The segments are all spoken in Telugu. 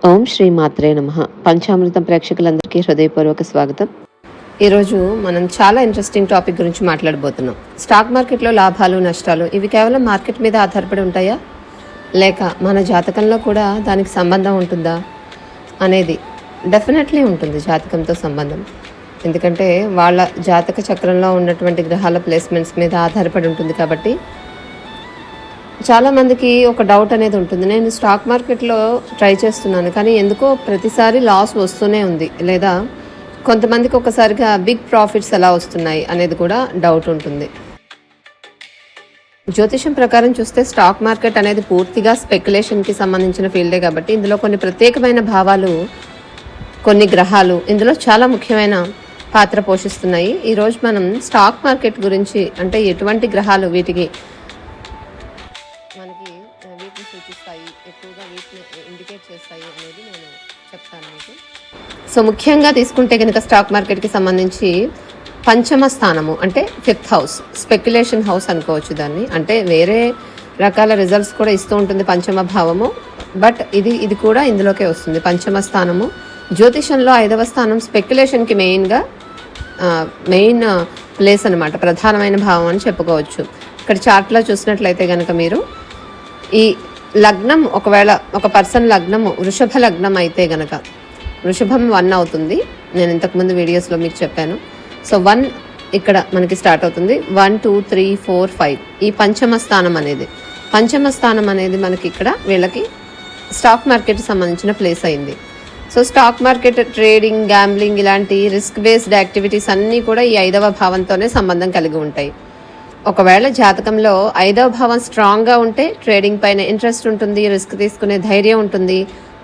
ఓం శ్రీ మాత్రే నమః. పంచామృతం ప్రేక్షకులందరికీ హృదయపూర్వక స్వాగతం. ఈరోజు మనం చాలా ఇంట్రెస్టింగ్ టాపిక్ గురించి మాట్లాడబోతున్నాం. స్టాక్ మార్కెట్లో లాభాలు నష్టాలు ఇవి కేవలం మార్కెట్ మీద ఆధారపడి ఉంటాయా, లేక మన జాతకంలో కూడా దానికి సంబంధం ఉంటుందా అనేది డెఫినెట్లీ ఉంటుంది. జాతకంతో సంబంధం, ఎందుకంటే వాళ్ళ జాతక చక్రంలో ఉన్నటువంటి గ్రహాల ప్లేస్మెంట్స్ మీద ఆధారపడి ఉంటుంది. కాబట్టి చాలామందికి ఒక డౌట్ అనేది ఉంటుంది, నేను స్టాక్ మార్కెట్లో ట్రై చేస్తున్నాను కానీ ఎందుకో ప్రతిసారి లాస్ వస్తూనే ఉంది, లేదా కొంతమందికి ఒకసారిగా బిగ్ ప్రాఫిట్స్ ఎలా వస్తున్నాయి అనేది కూడా డౌట్ ఉంటుంది. జ్యోతిషం ప్రకారం చూస్తే స్టాక్ మార్కెట్ అనేది పూర్తిగా స్పెక్యులేషన్కి సంబంధించిన ఫీల్డే కాబట్టి ఇందులో కొన్ని ప్రత్యేకమైన భావాలు, కొన్ని గ్రహాలు ఇందులో చాలా ముఖ్యమైన పాత్ర పోషిస్తున్నాయి. ఈరోజు మనం స్టాక్ మార్కెట్ గురించి, అంటే ఎటువంటి గ్రహాలు వీటిని సూచిస్తాయి, ఎక్కువగా వీటిని ఇండికేట్ చేస్తాయి అనేది నేను చెప్తాను మీకు. సో ముఖ్యంగా తీసుకుంటే కనుక స్టాక్ మార్కెట్కి సంబంధించి పంచమ స్థానము అంటే 5th హౌస్, స్పెక్యులేషన్ హౌస్ అనుకోవచ్చు దాన్ని. అంటే వేరే రకాల రిజల్ట్స్ కూడా ఇస్తూ ఉంటుంది పంచమ భావము, బట్ ఇది కూడా ఇందులోకే వస్తుంది. పంచమ స్థానము జ్యోతిషంలో 5వ స్థానం స్పెక్యులేషన్కి మెయిన్ ప్లేస్ అనమాట, ప్రధానమైన భావం అని చెప్పుకోవచ్చు. ఇక్కడ చార్ట్లో చూసినట్లయితే కనుక మీరు ఈ లగ్నం, ఒకవేళ ఒక పర్సన్ లగ్నము వృషభ లగ్నం అయితే గనక వృషభం 1 అవుతుంది. నేను ఇంతకుముందు వీడియోస్లో మీకు చెప్పాను. సో 1 ఇక్కడ మనకి స్టార్ట్ అవుతుంది. 1 2 3 4 5 ఈ పంచమ స్థానం అనేది మనకి ఇక్కడ వీళ్ళకి స్టాక్ మార్కెట్కి సంబంధించిన ప్లేస్ అయింది. So stock market, trading, gambling ఇలాంటి రిస్క్ బేస్డ్ యాక్టివిటీస్ అన్నీ కూడా ఈ 5వ భావంతోనే సంబంధం కలిగి ఉంటాయి. ఒకవేళ జాతకంలో 5వ భావం స్ట్రాంగ్గా ఉంటే ట్రేడింగ్ పైన ఇంట్రెస్ట్ ఉంటుంది, రిస్క్ తీసుకునే ధైర్యం ఉంటుంది,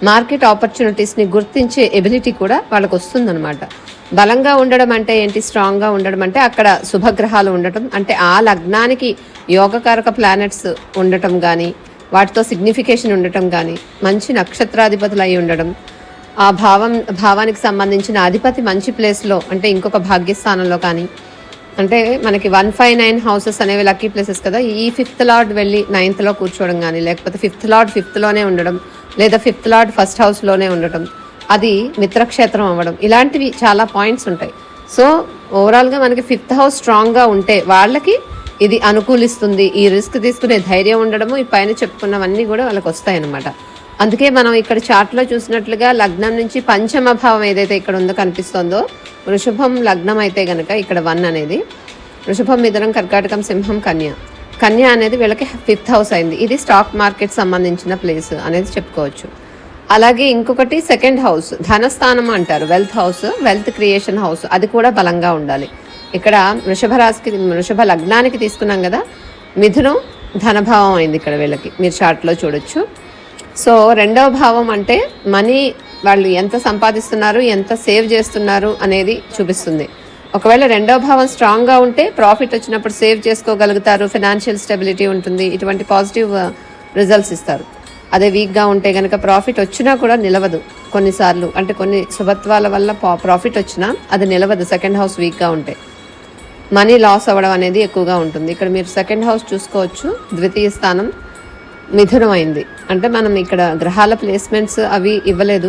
మార్కెట్ ఆపర్చునిటీస్ని గుర్తించే ఎబిలిటీ కూడా వాళ్ళకు వస్తుందన్నమాట. బలంగా ఉండడం అంటే ఏంటి, స్ట్రాంగ్గా ఉండడం అంటే అక్కడ శుభగ్రహాలు ఉండటం, అంటే ఆ లగ్నానికి యోగకారక ప్లానెట్స్ ఉండటం కానీ, వాటితో సిగ్నిఫికేషన్ ఉండటం కానీ, మంచి నక్షత్రాధిపతులు అయి ఉండడం, ఆ భావానికి సంబంధించిన అధిపతి మంచి ప్లేస్లో అంటే ఇంకొక భాగ్యస్థానంలో కానీ, అంటే మనకి 1 5 9 హౌసెస్ అనేవి లక్కీ ప్లేసెస్ కదా, ఈ 5th లార్డ్ వెళ్ళి 9thలో కూర్చోవడం కానీ, లేకపోతే 5th లార్డ్ 5thలోనే ఉండడం, లేదా 5th లార్డ్ 1st హౌస్లోనే ఉండటం, అది మిత్రక్షేత్రం అవ్వడం, ఇలాంటివి చాలా పాయింట్స్ ఉంటాయి. సో ఓవరాల్గా మనకి 5th హౌస్ స్ట్రాంగ్గా ఉంటే వాళ్ళకి ఇది అనుకూలిస్తుంది. ఈ రిస్క్ తీసుకునే ధైర్యం ఉండడము, ఈ పైన చెప్పుకున్నవన్నీ కూడా వాళ్ళకి వస్తాయి అన్నమాట. అందుకే మనం ఇక్కడ చార్ట్లో చూసినట్లుగా లగ్నం నుంచి పంచమ భావం ఏదైతే ఇక్కడ ఉందో కనిపిస్తుందో, వృషభం లగ్నం అయితే కనుక ఇక్కడ 1 అనేది వృషభం, మిథునం, కర్కాటకం, సింహం, కన్య అనేది వీళ్ళకి 5th హౌస్ అయింది. ఇది స్టాక్ మార్కెట్ సంబంధించిన ప్లేస్ అనేది చెప్పుకోవచ్చు. అలాగే ఇంకొకటి 2nd హౌస్, ధనస్థానం అంటారు, wealth house, wealth creation house, అది కూడా బలంగా ఉండాలి. ఇక్కడ వృషభ లగ్నానికి తీసుకున్నాం కదా, మిథునం ధనభావం అయింది ఇక్కడ వీళ్ళకి, మీరు చార్ట్లో చూడొచ్చు. సో 2వ భావం అంటే మనీ, వాళ్ళు ఎంత సంపాదిస్తున్నారు, ఎంత సేవ్ చేస్తున్నారు అనేది చూపిస్తుంది. ఒకవేళ 2వ భావం స్ట్రాంగ్గా ఉంటే ప్రాఫిట్ వచ్చినప్పుడు సేవ్ చేసుకోగలుగుతారు, ఫైనాన్షియల్ స్టెబిలిటీ ఉంటుంది, ఇటువంటి పాజిటివ్ రిజల్ట్స్ ఇస్తారు. అదే వీక్గా ఉంటే కనుక ప్రాఫిట్ వచ్చినా కూడా నిలవదు కొన్నిసార్లు, అంటే కొన్ని శుభత్వాల వల్ల ప్రాఫిట్ వచ్చినా అది నిలవదు. 2nd హౌస్ వీక్గా ఉంటే మనీ లాస్ అవ్వడం అనేది ఎక్కువగా ఉంటుంది. ఇక్కడ మీరు 2nd హౌస్ చూసుకోవచ్చు, ద్వితీయ స్థానం మిథునం అయింది. అంటే మనం ఇక్కడ గ్రహాల ప్లేస్మెంట్స్ అవి ఇవ్వలేదు,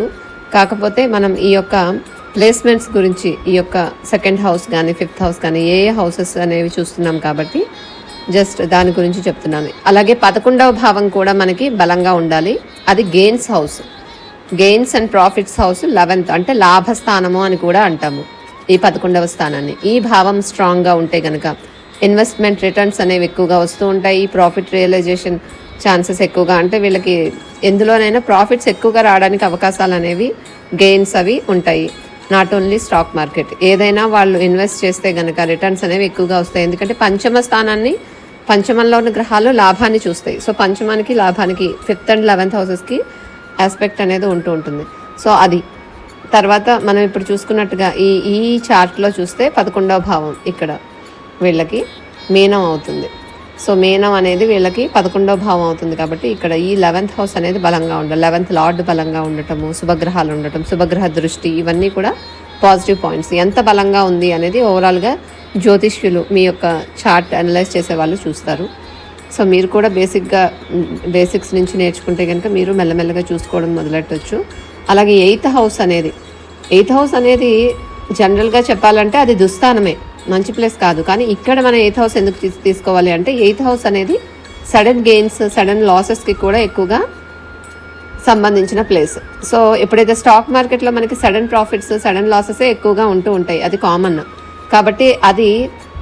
కాకపోతే మనం ఈ యొక్క ప్లేస్మెంట్స్ గురించి, ఈ యొక్క 2nd హౌస్ కానీ 5th హౌస్ కానీ ఏ హౌసెస్ అనేవి చూస్తున్నాం కాబట్టి జస్ట్ దాని గురించి చెప్తున్నాను. అలాగే 11వ భావం కూడా మనకి బలంగా ఉండాలి, అది gains house, gains and profits house 11th, అంటే లాభస్థానము అని కూడా అంటాము ఈ 11వ స్థానాన్ని. ఈ భావం స్ట్రాంగ్గా ఉంటే కనుక ఇన్వెస్ట్మెంట్ రిటర్న్స్ అనేవి ఎక్కువగా వస్తూ ఉంటాయి, ప్రాఫిట్ రియలైజేషన్ ఛాన్సెస్ ఎక్కువగా, అంటే వీళ్ళకి ఎందులోనైనా ప్రాఫిట్స్ ఎక్కువగా రావడానికి అవకాశాలు అనేవి, గెయిన్స్ అవి ఉంటాయి. నాట్ ఓన్లీ స్టాక్ మార్కెట్, ఏదైనా వాళ్ళు ఇన్వెస్ట్ చేస్తే కనుక రిటర్న్స్ అనేవి ఎక్కువగా వస్తాయి. ఎందుకంటే పంచమ స్థానాన్ని, పంచమంలో ఉన్న గ్రహాలు లాభాన్ని చూస్తాయి. సో పంచమానికి, లాభానికి 5th అండ్ 11th హౌసెస్కి ఆస్పెక్ట్ అనేది ఉంటుంది. సో అది తర్వాత మనం ఇప్పుడు చూసుకున్నట్టుగా ఈ చార్ట్లో చూస్తే 11వ భావం ఇక్కడ వీళ్ళకి మీనం అవుతుంది. సో మీనం అనేది వీళ్ళకి 11వ భావం అవుతుంది. కాబట్టి ఇక్కడ ఈ 11th హౌస్ అనేది బలంగా ఉండాలి, 11th లార్డ్ బలంగా ఉండటము, శుభగ్రహాలు ఉండటం, శుభగ్రహ దృష్టి, ఇవన్నీ కూడా పాజిటివ్ పాయింట్స్. ఎంత బలంగా ఉంది అనేది ఓవరాల్గా జ్యోతిష్యులు, మీ యొక్క చార్ట్ అనలైజ్ చేసే వాళ్ళు చూస్తారు. సో మీరు కూడా బేసిక్స్ నుంచి నేర్చుకుంటే కనుక మీరు మెల్లమెల్లగా చూసుకోవడం మొదలెట్టవచ్చు. అలాగే ఎయిత్ హౌస్ అనేది జనరల్గా చెప్పాలంటే అది దుస్థానమే, మంచి ప్లేస్ కాదు. కానీ ఇక్కడ మనం ఎయిత్ హౌస్ ఎందుకు తీసుకోవాలి అంటే ఎయిత్ హౌస్ అనేది సడన్ గెయిన్స్, సడన్ లాసెస్కి కూడా ఎక్కువగా సంబంధించిన ప్లేస్. సో ఎప్పుడైతే స్టాక్ మార్కెట్లో మనకి సడన్ ప్రాఫిట్స్, సడన్ లాసెస్ ఎక్కువగా ఉంటూ ఉంటాయి, అది కామన్. కాబట్టి అది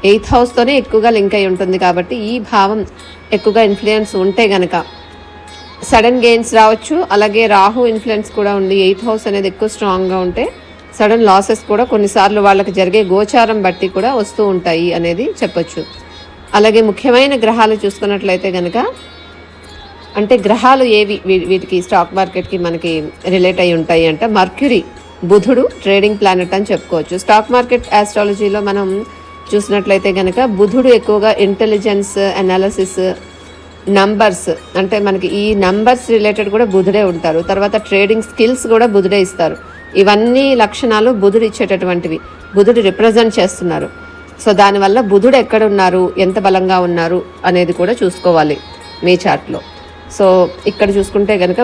ఎయిత్ హౌస్తోనే ఎక్కువగా లింక్ అయి ఉంటుంది. కాబట్టి ఈ భావం ఎక్కువగా ఇన్ఫ్లుయెన్స్ ఉంటే గనక సడన్ గెయిన్స్ రావచ్చు. అలాగే రాహు ఇన్ఫ్లుయెన్స్ కూడా ఉంది. ఎయిత్ హౌస్ అనేది ఎక్కువ స్ట్రాంగ్గా ఉంటే సడన్ లాసెస్ కూడా కొన్నిసార్లు వాళ్ళకి జరిగే గోచారం బట్టి కూడా వస్తూ ఉంటాయి అనేది చెప్పొచ్చు. అలాగే ముఖ్యమైన గ్రహాలు చూసుకున్నట్లయితే కనుక అంటే గ్రహాలు ఏవి వీటికి స్టాక్ మార్కెట్కి మనకి రిలేట్ అయి ఉంటాయి అంటే మర్క్యూరీ, బుధుడు ట్రేడింగ్ ప్లానెట్ అని చెప్పుకోవచ్చు. స్టాక్ మార్కెట్ ఆస్ట్రాలజీలో మనం చూసినట్లయితే కనుక బుధుడు ఎక్కువగా ఇంటెలిజెన్స్, అనాలిసిస్, నంబర్స్, అంటే మనకి ఈ నంబర్స్ రిలేటెడ్ కూడా బుధుడే ఉంటారు. తర్వాత ట్రేడింగ్ స్కిల్స్ కూడా బుధుడే ఇస్తారు. ఇవన్నీ లక్షణాలు బుధుడు ఇచ్చేటటువంటివి, బుధుడు రిప్రజెంట్ చేస్తున్నారు. సో దానివల్ల బుధుడు ఎక్కడ ఉన్నారు, ఎంత బలంగా ఉన్నారు అనేది కూడా చూసుకోవాలి మీ చార్ట్లో. సో ఇక్కడ చూసుకుంటే కనుక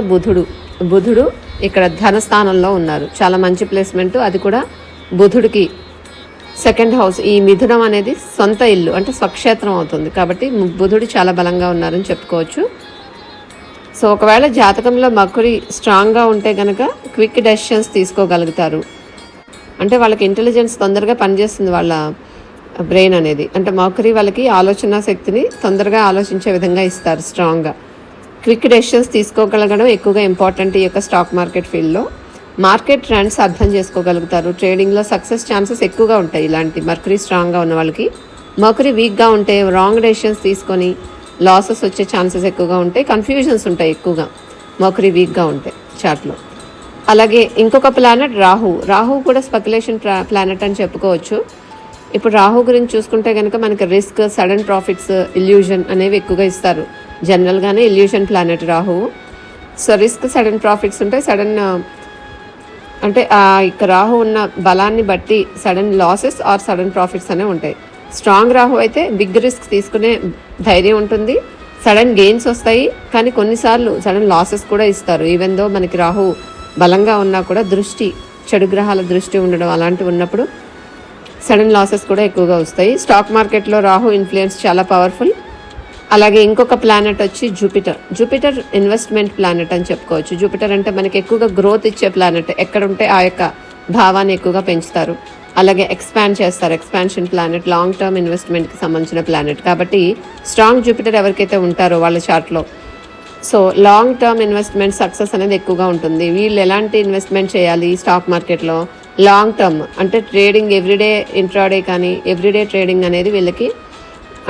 బుధుడు ఇక్కడ ధనస్థానంలో ఉన్నారు, చాలా మంచి ప్లేస్మెంట్. అది కూడా బుధుడికి సెకండ్ హౌస్, ఈ మిథునం అనేది సొంత ఇల్లు అంటే స్వక్షేత్రం అవుతుంది. కాబట్టి బుధుడు చాలా బలంగా ఉన్నారని చెప్పుకోవచ్చు. సో ఒకవేళ జాతకంలో మర్క్యూరీ స్ట్రాంగ్గా ఉంటే కనుక క్విక్ డెసిషన్స్ తీసుకోగలుగుతారు. అంటే వాళ్ళకి ఇంటెలిజెన్స్ తొందరగా పనిచేస్తుంది, వాళ్ళ బ్రెయిన్ అనేది. అంటే మర్క్యూరీ వాళ్ళకి ఆలోచన శక్తిని తొందరగా ఆలోచించే విధంగా ఇస్తారు, స్ట్రాంగ్గా. క్విక్ డెసిషన్స్ తీసుకోగలగడం ఎక్కువగా ఇంపార్టెంట్ ఈ యొక్క స్టాక్ మార్కెట్ ఫీల్డ్లో. మార్కెట్ ట్రెండ్స్ అర్థం చేసుకోగలుగుతారు. ట్రేడింగ్లో సక్సెస్ ఛాన్సెస్ ఎక్కువగా ఉంటాయి ఇలాంటి మర్క్యూరీ స్ట్రాంగ్గా ఉన్న వాళ్ళకి. మర్క్యూరీ వీక్గా ఉంటే రాంగ్ డెసిషన్స్ తీసుకొని లాసెస్ వచ్చే ఛాన్సెస్ ఎక్కువగా ఉంటాయి, కన్ఫ్యూజన్స్ ఉంటాయి ఎక్కువగా మర్క్యూరీ వీక్గా ఉంటే చార్ట్లో. అలాగే ఇంకొక ప్లానెట్ రాహు కూడా స్పెక్యులేషన్ ప్లానెట్ అని చెప్పుకోవచ్చు. ఇప్పుడు రాహు గురించి చూసుకుంటే కనుక మనకి రిస్క్, సడన్ ప్రాఫిట్స్, ఇల్యూజన్ అనేవి ఎక్కువగా ఇస్తారు. జనరల్గానే illusion planet Rahu. So risk, sudden profits ఉంటాయి. సడన్ అంటే ఇక రాహు ఉన్న బలాన్ని బట్టి sudden losses or sudden profits అనేవి ఉంటాయి. స్ట్రాంగ్ రాహు అయితే బిగ్ రిస్క్ తీసుకునే ధైర్యం ఉంటుంది, సడన్ గెయిన్స్ వస్తాయి. కానీ కొన్నిసార్లు సడన్ లాసెస్ కూడా ఇస్తారు. ఈవెన్ దో మనకి రాహు బలంగా ఉన్నా కూడా చెడు గ్రహాల దృష్టి ఉండడం అలాంటివి ఉన్నప్పుడు సడన్ లాసెస్ కూడా ఎక్కువగా వస్తాయి. స్టాక్ మార్కెట్లో రాహు ఇన్ఫ్లుయెన్స్ చాలా పవర్ఫుల్. అలాగే ఇంకొక ప్లానెట్ వచ్చి జూపిటర్ ఇన్వెస్ట్మెంట్ ప్లానెట్ అని చెప్పుకోవచ్చు. జూపిటర్ అంటే మనకి ఎక్కువగా గ్రోత్ ఇచ్చే ప్లానెట్. ఎక్కడుంటే ఆ యొక్క భావాన్ని ఎక్కువగా పెంచుతారు. అలాగే ఎక్స్పాండ్ చేస్తారు, ఎక్స్పాన్షన్ ప్లానెట్, లాంగ్ టర్మ్ ఇన్వెస్ట్మెంట్కి సంబంధించిన ప్లానెట్. కాబట్టి స్ట్రాంగ్ జూపిటర్ ఎవరికైతే ఉంటారో వాళ్ళ చార్ట్లో so long term investment success అనేది ఎక్కువగా ఉంటుంది. వీళ్ళు ఎలాంటి ఇన్వెస్ట్మెంట్ చేయాలి స్టాక్ మార్కెట్లో? లాంగ్ టర్మ్ అంటే ట్రేడింగ్, ఎవ్రీడే ఇంట్రాడే కానీ ఎవ్రీడే ట్రేడింగ్ అనేది వీళ్ళకి.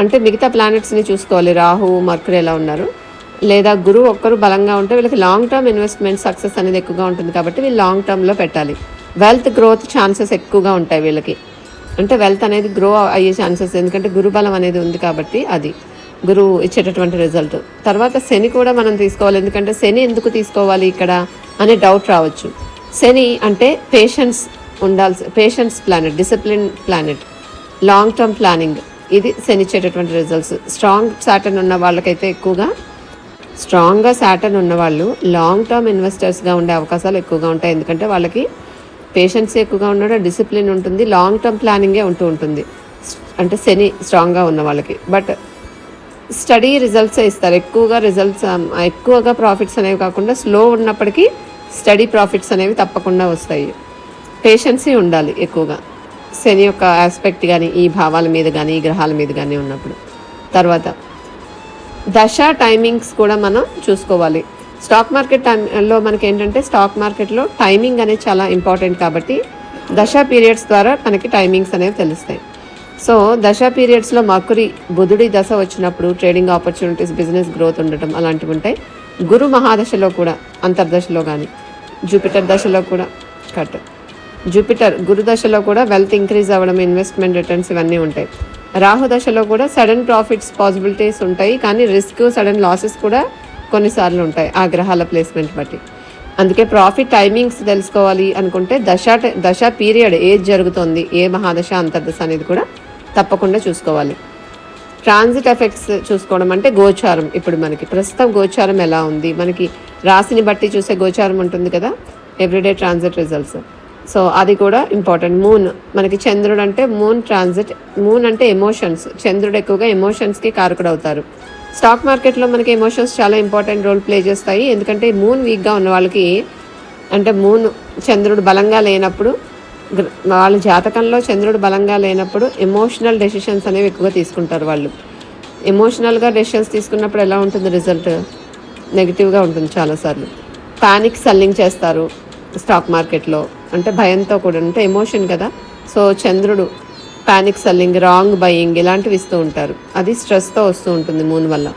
అంటే మిగతా ప్లానెట్స్ని చూసుకోవాలి, రాహు, మర్క్యూరీ ఎలా ఉన్నారు, లేదా గురువు ఒక్కరు బలంగా ఉంటే వీళ్ళకి లాంగ్ టర్మ్ ఇన్వెస్ట్మెంట్ సక్సెస్ అనేది ఎక్కువగా ఉంటుంది. కాబట్టి వీళ్ళు లాంగ్ టర్మ్లో పెట్టాలి. వెల్త్ గ్రోత్ ఛాన్సెస్ ఎక్కువగా ఉంటాయి వీళ్ళకి. అంటే వెల్త్ అనేది గ్రో అయ్యే ఛాన్సెస్, ఎందుకంటే గురుబలం అనేది ఉంది కాబట్టి అది గురువు ఇచ్చేటటువంటి రిజల్ట్. తర్వాత శని కూడా మనం తీసుకోవాలి. ఎందుకంటే శని ఎందుకు తీసుకోవాలి ఇక్కడ అనే డౌట్ రావచ్చు. శని అంటే patience planet, discipline planet, long term planning, ఇది శని ఇచ్చేటటువంటి రిజల్ట్స్. స్ట్రాంగ్గా సాటర్న్ ఉన్న వాళ్ళు లాంగ్ టర్మ్ ఇన్వెస్టర్స్గా ఉండే అవకాశాలు ఎక్కువగా ఉంటాయి. ఎందుకంటే వాళ్ళకి పేషెన్స్ ఎక్కువగా ఉండడం, డిసిప్లిన్ ఉంటుంది, లాంగ్ టర్మ్ ప్లానింగే ఉంటుంది. అంటే శని స్ట్రాంగ్గా ఉన్న వాళ్ళకి. బట్ స్టడీ రిజల్ట్సే ఇస్తారు ఎక్కువగా ప్రాఫిట్స్ అనేవి కాకుండా స్లో ఉన్నప్పటికీ స్టడీ ప్రాఫిట్స్ అనేవి తప్పకుండా వస్తాయి. పేషెన్సీ ఉండాలి ఎక్కువగా శని యొక్క ఆస్పెక్ట్ కానీ ఈ భావాల మీద కానీ ఈ గ్రహాల మీద కానీ ఉన్నప్పుడు. తర్వాత దశ టైమింగ్స్ కూడా మనం చూసుకోవాలి. స్టాక్ మార్కెట్ టైంలో మనకి ఏంటంటే స్టాక్ మార్కెట్లో టైమింగ్ అనేది చాలా ఇంపార్టెంట్. కాబట్టి దశ పీరియడ్స్ ద్వారా మనకి టైమింగ్స్ అనేవి తెలుస్తాయి. సో దశ పీరియడ్స్లో మర్క్యూరీ, బుధుడి దశ వచ్చినప్పుడు ట్రేడింగ్ ఆపర్చునిటీస్, బిజినెస్ గ్రోత్ ఉండటం అలాంటివి ఉంటాయి. గురు మహాదశలో కూడా, అంతర్దశలో కానీ, జూపిటర్ దశలో కూడా జూపిటర్ గురు దశలో కూడా వెల్త్ ఇంక్రీజ్ అవ్వడం, ఇన్వెస్ట్మెంట్ రిటర్న్స్ ఇవన్నీ ఉంటాయి. రాహు దశలో కూడా సడన్ ప్రాఫిట్స్ పాసిబిలిటీస్ ఉంటాయి, కానీ రిస్క్, సడన్ లాసెస్ కూడా కొన్నిసార్లు ఉంటాయి ఆ గ్రహాల ప్లేస్మెంట్ బట్టి. అందుకే ప్రాఫిట్ టైమింగ్స్ తెలుసుకోవాలి అనుకుంటే దశ పీరియడ్ ఏది జరుగుతుంది, ఏ మహాదశ, అంతర్దశ అనేది కూడా తప్పకుండా చూసుకోవాలి. ట్రాన్సిట్ ఎఫెక్ట్స్ చూసుకోవడం అంటే గోచారం. ఇప్పుడు మనకి ప్రస్తుతం గోచారం ఎలా ఉంది, మనకి రాశిని బట్టి చూసే గోచారం ఉంటుంది కదా, ఎవ్రీడే ట్రాన్సిట్ రిజల్ట్స్. సో అది కూడా ఇంపార్టెంట్. మూన్ మనకి చంద్రుడు అంటే మూన్ ట్రాన్సిట్. మూన్ అంటే ఎమోషన్స్. చంద్రుడు ఎక్కువగా ఎమోషన్స్కి కారకుడు అవుతారు. స్టాక్ మార్కెట్లో మనకి ఎమోషన్స్ చాలా ఇంపార్టెంట్ రోల్ ప్లే చేస్తాయి. ఎందుకంటే మూన్ వీక్గా ఉన్న వాళ్ళకి, అంటే మూన్ చంద్రుడు బలంగా లేనప్పుడు, వాళ్ళ జాతకంలో చంద్రుడు బలంగా లేనప్పుడు ఎమోషనల్ డెసిషన్స్ అనేవి ఎక్కువగా తీసుకుంటారు. వాళ్ళు ఎమోషనల్గా డెసిషన్స్ తీసుకున్నప్పుడు ఎలా ఉంటుంది రిజల్ట్? నెగిటివ్గా ఉంటుంది చాలాసార్లు. పానిక్ సెల్లింగ్ చేస్తారు స్టాక్ మార్కెట్లో, అంటే భయంతో కూడా, అంటే ఎమోషన్ కదా. సో చంద్రుడు పానిక్ సెల్లింగ్, రాంగ్ బయింగ్ ఇలాంటివి ఇస్తూ ఉంటారు. అది స్ట్రెస్తో వస్తూ ఉంటుంది మూన్ వల్ల.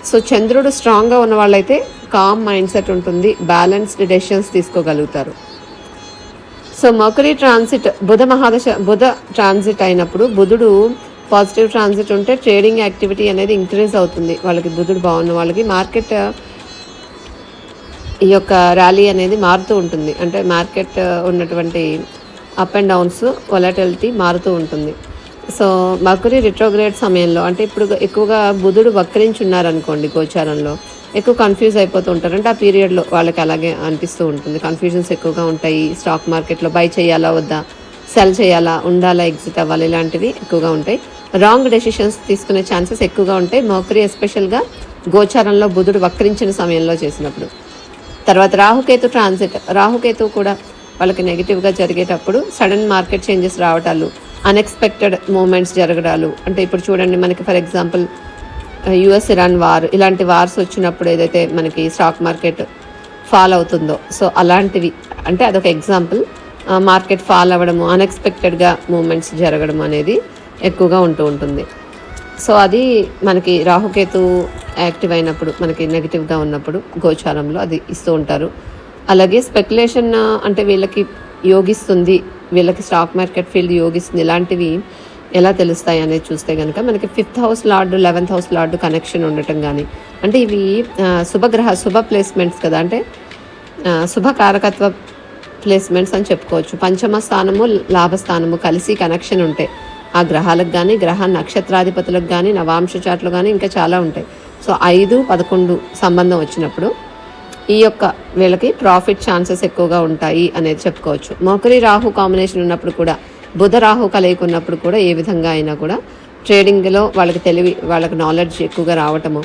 సో చంద్రుడు స్ట్రాంగ్గా ఉన్న వాళ్ళైతే కామ్ మైండ్ సెట్ ఉంటుంది, బ్యాలెన్స్డ్ డెసిషన్స్ తీసుకోగలుగుతారు. సో మర్కరీ ట్రాన్సిట్, బుధ ట్రాన్సిట్ అయినప్పుడు, బుధుడు పాజిటివ్ ట్రాన్సిట్ ఉంటే ట్రేడింగ్ యాక్టివిటీ అనేది ఇంక్రీజ్ అవుతుంది వాళ్ళకి. బుధుడు బాగున్న వాళ్ళకి మార్కెట్ ఈ యొక్క ర్యాలీ అనేది మారుతూ ఉంటుంది. అంటే మార్కెట్ ఉన్నటువంటి అప్ అండ్ డౌన్స్, వొలటిలిటీ మారుతూ ఉంటుంది. సో మర్కరీ రిట్రోగ్రేడ్ సమయంలో, అంటే ఇప్పుడు ఎక్కువగా బుధుడు వక్రించున్నారనుకోండి గోచారంలో, ఎక్కువ కన్ఫ్యూజ్ అయిపోతూ ఉంటారు. అంటే ఆ పీరియడ్లో వాళ్ళకి అలాగే అనిపిస్తూ ఉంటుంది. కన్ఫ్యూజన్స్ ఎక్కువగా ఉంటాయి. స్టాక్ మార్కెట్లో బై చేయాలా వద్దా, సెల్ చేయాలా, ఉండాలా, ఎగ్జిట్ అవ్వాలి, ఇలాంటివి ఎక్కువగా ఉంటాయి. రాంగ్ డెసిషన్స్ తీసుకునే ఛాన్సెస్ ఎక్కువగా ఉంటాయి మర్కరీ ఎస్పెషల్గా గోచారంలో బుధుడు వక్రించిన సమయంలో చేసినప్పుడు. తర్వాత రాహుకేతు ట్రాన్సిట్. రాహుకేతు కూడా వాళ్ళకి నెగిటివ్గా జరిగేటప్పుడు సడన్ మార్కెట్ చేంజెస్ రావటాలు, అన్ఎక్స్పెక్టెడ్ మూమెంట్స్ జరగడాలు. అంటే ఇప్పుడు చూడండి, మనకి for example US Iran war, ఇలాంటి వార్స్ వచ్చినప్పుడు ఏదైతే మనకి స్టాక్ మార్కెట్ ఫాల్ అవుతుందో, సో అలాంటివి, అంటే అదొక ఎగ్జాంపుల్. మార్కెట్ ఫాల్ అవ్వడము, అన్ఎక్స్పెక్టెడ్గా మూమెంట్స్ జరగడం అనేది ఎక్కువగా ఉంటూ ఉంటుంది. సో అది మనకి రాహుకేతు యాక్టివ్ అయినప్పుడు, మనకి నెగిటివ్గా ఉన్నప్పుడు గోచారంలో అది ఇస్తూ ఉంటారు. అలాగే స్పెక్యులేషన్, అంటే వీళ్ళకి యోగిస్తుంది, వీళ్ళకి స్టాక్ మార్కెట్ ఫీల్డ్ యోగిస్తుంది, ఇలాంటివి ఎలా తెలుస్తాయి అనేది చూస్తే కనుక మనకి 5th house lord 11th house lord connection ఉండటం కానీ, అంటే ఇవి శుభ ప్లేస్మెంట్స్ కదా, అంటే శుభకారకత్వ ప్లేస్మెంట్స్ అని చెప్పుకోవచ్చు. పంచమ స్థానము లాభస్థానము కలిసి కనెక్షన్ ఉంటాయి ఆ గ్రహాలకు కానీ, గ్రహ నక్షత్రాధిపతులకు కానీ, నవాంశ చాట్లు కానీ, ఇంకా చాలా ఉంటాయి. సో 5, 11 సంబంధం వచ్చినప్పుడు ఈ యొక్క వీళ్ళకి ప్రాఫిట్ ఛాన్సెస్ ఎక్కువగా ఉంటాయి అనేది చెప్పుకోవచ్చు. మర్కరీ రాహు కాంబినేషన్ ఉన్నప్పుడు కూడా, బుధ రాహు కలయిక ఉన్నప్పుడు కూడా, ఏ విధంగా అయినా కూడా ట్రేడింగ్లో వాళ్ళకి తెలివి, వాళ్ళకి నాలెడ్జ్ ఎక్కువగా రావటము,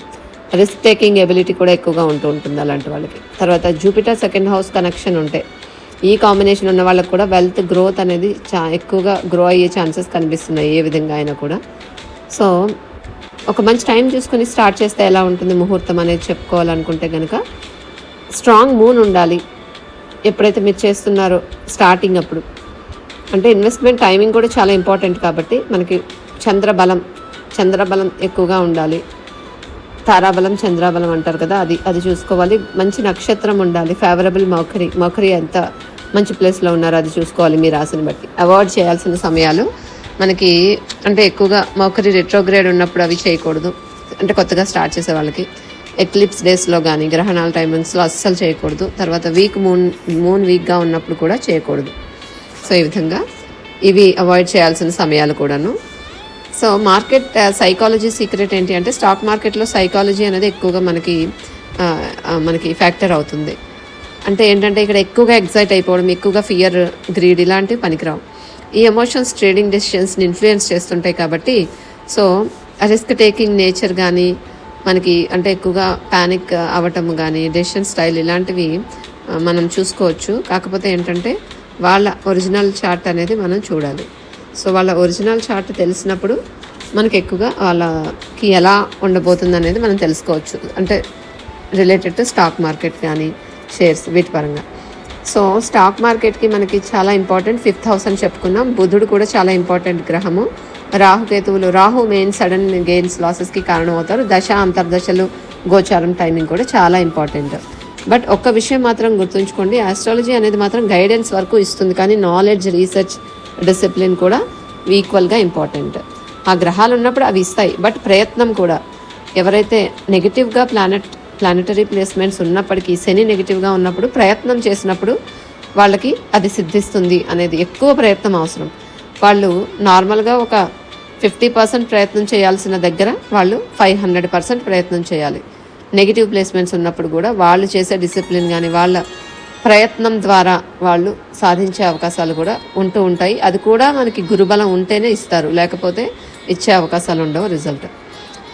రిస్క్ టేకింగ్ ఎబిలిటీ కూడా ఎక్కువగా ఉంటూ ఉంటుంది అలాంటి వాళ్ళకి. తర్వాత జూపిటర్ 2nd హౌస్ కనెక్షన్ ఉంటే, ఈ కాంబినేషన్ ఉన్న వాళ్ళకి కూడా వెల్త్ గ్రోత్ అనేది ఎక్కువగా గ్రో అయ్యే ఛాన్సెస్ కనిపిస్తున్నాయి ఏ విధంగా అయినా కూడా. సో ఒక మంచి టైం చూసుకొని స్టార్ట్ చేస్తే ఎలా ఉంటుంది ముహూర్తం అనేది చెప్పుకోవాలనుకుంటే కనుక, స్ట్రాంగ్ మూన్ ఉండాలి ఎప్పుడైతే మీరు చేస్తున్నారో స్టార్టింగ్ అప్పుడు. అంటే ఇన్వెస్ట్మెంట్ టైమింగ్ కూడా చాలా ఇంపార్టెంట్ కాబట్టి మనకి చంద్రబలం ఎక్కువగా ఉండాలి. తారాబలం, చంద్రాబలం అంటారు కదా, అది చూసుకోవాలి. మంచి నక్షత్రం ఉండాలి. ఫేవరబుల్ మర్కరీ ఎంత మంచి ప్లేస్లో ఉన్నారో అది చూసుకోవాలి మీ రాశిని బట్టి. అవాయిడ్ చేయాల్సిన సమయాలు మనకి, అంటే ఎక్కువగా మర్కరీ రిట్రోగ్రేడ్ ఉన్నప్పుడు అవి చేయకూడదు. అంటే కొత్తగా స్టార్ట్ చేసే వాళ్ళకి ఎక్లిప్స్ డేస్లో కానీ, గ్రహణాల టైమింగ్స్లో అస్సలు చేయకూడదు. తర్వాత మూన్ వీక్గా ఉన్నప్పుడు కూడా చేయకూడదు. సో ఈ విధంగా ఇవి అవాయిడ్ చేయాల్సిన సమయాలు కూడాను. సో మార్కెట్ సైకాలజీ సీక్రెట్ ఏంటి అంటే, స్టాక్ మార్కెట్లో సైకాలజీ అనేది ఎక్కువగా మనకి ఫ్యాక్టర్ అవుతుంది. అంటే ఏంటంటే ఇక్కడ ఎక్కువగా ఎగ్జైట్ అయిపోవడం, ఎక్కువగా ఫియర్, గ్రీడ్ ఇలాంటివి పనికిరావు. ఈ ఎమోషన్స్ ట్రేడింగ్ డెసిషన్స్ని ఇన్ఫ్లుయెన్స్ చేస్తుంటాయి కాబట్టి, సో రిస్క్ టేకింగ్ నేచర్ కానీ మనకి, అంటే ఎక్కువగా ప్యానిక్ అవ్వటము కానీ, డెసిషన్ స్టైల్ ఇలాంటివి మనం చూసుకోవచ్చు. కాకపోతే ఏంటంటే వాళ్ళ ఒరిజినల్ చార్ట్ అనేది మనం చూడాలి. సో వాళ్ళ ఒరిజినల్ చార్ట్ తెలిసినప్పుడు మనకి ఎక్కువగా వాళ్ళకి ఎలా ఉండబోతుంది అనేది మనం తెలుసుకోవచ్చు. అంటే రిలేటెడ్ టు స్టాక్ మార్కెట్ కానీ, షేర్స్, వీటి పరంగా. సో స్టాక్ మార్కెట్కి మనకి చాలా ఇంపార్టెంట్ 5th హౌస్ అని చెప్పుకున్నాం. బుధుడు కూడా చాలా ఇంపార్టెంట్ గ్రహము. రాహు మెయిన్ సడన్ గెయిన్స్, లాసెస్కి కారణం అవుతారు. దశ, అంతర్దశలు, గోచారం టైమింగ్ కూడా చాలా ఇంపార్టెంట్. బట్ ఒక్క విషయం మాత్రం గుర్తుంచుకోండి, ఆస్ట్రాలజీ అనేది మాత్రం గైడెన్స్ వరకు ఇస్తుంది, కానీ నాలెడ్జ్, రీసెర్చ్, డిసిప్లిన్ కూడా ఈక్వల్గా ఇంపార్టెంట్. ఆ గ్రహాలు ఉన్నప్పుడు అవి ఇస్తాయి, బట్ ప్రయత్నం కూడా. ఎవరైతే నెగిటివ్గా ప్లానెటరీ ప్లేస్మెంట్స్ ఉన్నప్పటికీ, శని నెగిటివ్గా ఉన్నప్పుడు ప్రయత్నం చేసినప్పుడు వాళ్ళకి అది సిద్ధిస్తుంది అనేది, ఎక్కువ ప్రయత్నం అవసరం. వాళ్ళు నార్మల్గా ఒక 50% ప్రయత్నం చేయాల్సిన దగ్గర వాళ్ళు 500% ప్రయత్నం చేయాలి. నెగిటివ్ ప్లేస్మెంట్స్ ఉన్నప్పుడు కూడా వాళ్ళు చేసే డిసిప్లిన్ కానీ, వాళ్ళ ప్రయత్నం ద్వారా వాళ్ళు సాధించే అవకాశాలు కూడా ఉంటూ ఉంటాయి. అది కూడా మనకి గురుబలం ఉంటేనే ఇస్తారు, లేకపోతే ఇచ్చే అవకాశాలు ఉండవు రిజల్ట్.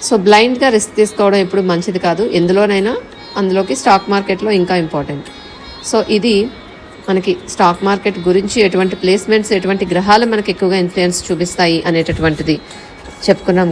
సో బ్లైండ్గా రిస్క్ తీసుకోవడం ఎప్పుడు మంచిది కాదు, ఎందులోనైనా, అందులోకి స్టాక్ మార్కెట్లో ఇంకా ఇంపార్టెంట్. సో ఇది మనకి స్టాక్ మార్కెట్ గురించి ఎటువంటి ప్లేస్మెంట్స్, ఎటువంటి గ్రహాలు మనకి ఎక్కువగా ఇన్ఫ్లుయెన్స్ చూపిస్తాయి అనేటటువంటిది చెప్పుకున్నాం.